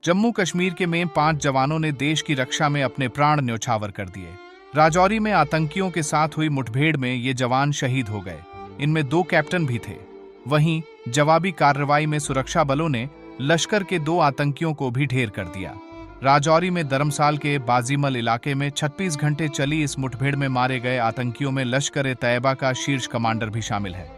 जम्मू कश्मीर के में 5 जवानों ने देश की रक्षा में अपने प्राण न्यौछावर कर दिए। राजौरी में आतंकियों के साथ हुई मुठभेड़ में ये जवान शहीद हो गए। इनमें 2 कैप्टन भी थे। वहीं जवाबी कार्रवाई में सुरक्षा बलों ने लश्कर के 2 आतंकियों को भी ढेर कर दिया। राजौरी में धर्मसाल के बाजीमल इलाके में 36 घंटे चली इस मुठभेड़ में मारे गए आतंकियों में लश्कर-ए-तैयबा का शीर्ष कमांडर भी शामिल है।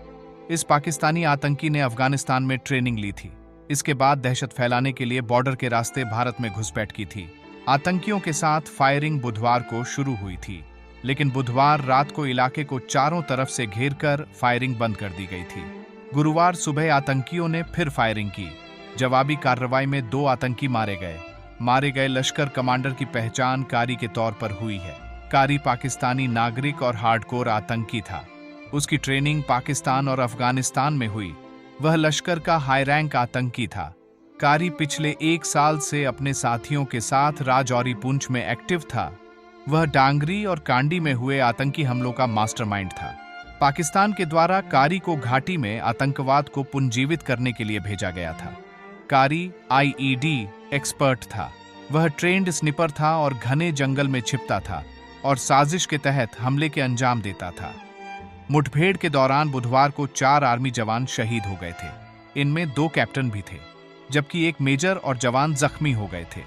इस पाकिस्तानी आतंकी ने अफगानिस्तान में ट्रेनिंग ली थी। इसके बाद दहशत फैलाने के लिए बॉर्डर के रास्ते भारत में घुसपैठ की थी। आतंकियों के साथ फायरिंग बुधवार को शुरू हुई थी, लेकिन बुधवार रात को इलाके को चारों तरफ से घेरकर फायरिंग बंद कर दी गई थी। गुरुवार सुबह आतंकियों ने फिर फायरिंग की। जवाबी कार्रवाई में 2 आतंकी मारे गए। मारे गए लश्कर कमांडर की पहचान कारी के तौर पर हुई है। कारी पाकिस्तानी नागरिक और हार्डकोर आतंकी था। उसकी ट्रेनिंग पाकिस्तान और अफगानिस्तान में हुई। वह लश्कर का हाई रैंक आतंकी था। कारी पिछले 1 साल से अपने साथियों के साथ राजौरी पुंछ में एक्टिव था। वह डांगरी और कांडी में हुए आतंकी हमलों का मास्टरमाइंड था। पाकिस्तान के द्वारा कारी को घाटी में आतंकवाद को पुनर्जीवित करने के लिए भेजा गया था। कारी आईईडी एक्सपर्ट था। वह ट्रेंड स्निपर था और घने जंगल में छिपता था और साजिश के तहत हमले के अंजाम देता था। मुठभेड़ के दौरान बुधवार को 4 आर्मी जवान शहीद हो गए थे। इनमें 2 कैप्टन भी थे, जबकि 1 मेजर और जवान जख्मी हो गए थे।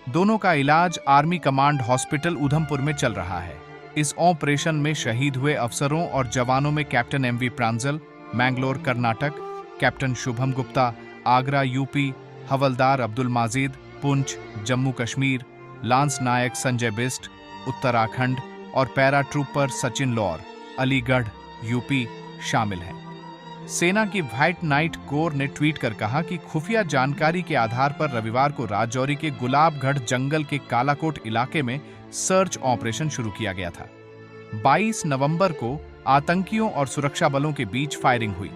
दोनों का इलाज आर्मी कमांड हॉस्पिटल उधमपुर में चल रहा है। इस ऑपरेशन में शहीद हुए अफसरों और जवानों में captain MV Pranjal, Mangalore Karnataka, captain Shubham Gupta, Agra UP, हवलदार अब्दुल माजिद, पुंछ जम्मू कश्मीर, लांस नायक संजय बिस्ट, उत्तराखंड और paratrooper Sachin Laur, Aligarh UP शामिल हैं। सेना की व्हाइट नाइट कोर ने ट्वीट कर कहा कि खुफिया जानकारी के आधार पर रविवार को राजौरी के गुलाबगढ़ जंगल के कालाकोट इलाके में सर्च ऑपरेशन शुरू किया गया था। 22 नवंबर को आतंकियों और सुरक्षा बलों के बीच फायरिंग हुई।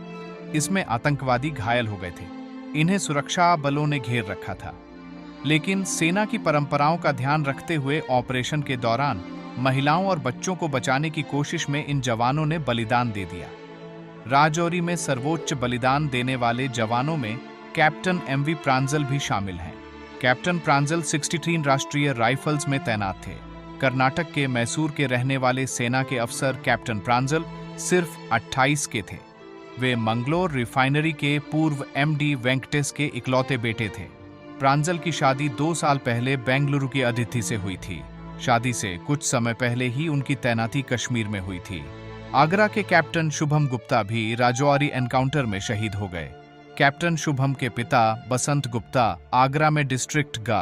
इसमें आतंकवादी घायल हो गए थे। इन्हें सुरक्षा बलों ने घेर रखा था, लेकिन सेना की परंपराओं का ध्यान रखते हुए ऑपरेशन के दौरान महिलाओं और बच्चों को बचाने की कोशिश में इन जवानों ने बलिदान दे दिया। राजौरी में सर्वोच्च बलिदान देने वाले जवानों में कैप्टन एमवी प्रांजल भी शामिल हैं। कैप्टन प्रांजल 63 राष्ट्रीय राइफल्स में तैनात थे। कर्नाटक के मैसूर के रहने वाले सेना के अफसर कैप्टन प्रांजल सिर्फ 28 के थे। वे मंगलोर रिफाइनरी के पूर्व एमडी वेंकटेश के इकलौते बेटे थे। प्रांजल की शादी 2 साल पहले बेंगलुरु की अदिति से हुई थी। शादी से कुछ समय पहले ही उनकी तैनाती कश्मीर में हुई थी। आगरा के कैप्टन शुभम गुप्ता भी राजौरी एनकाउंटर में शहीद हो गए। कैप्टन शुभम के पिता बसंत गुप्ता आगरा में डिस्ट्रिक्ट गा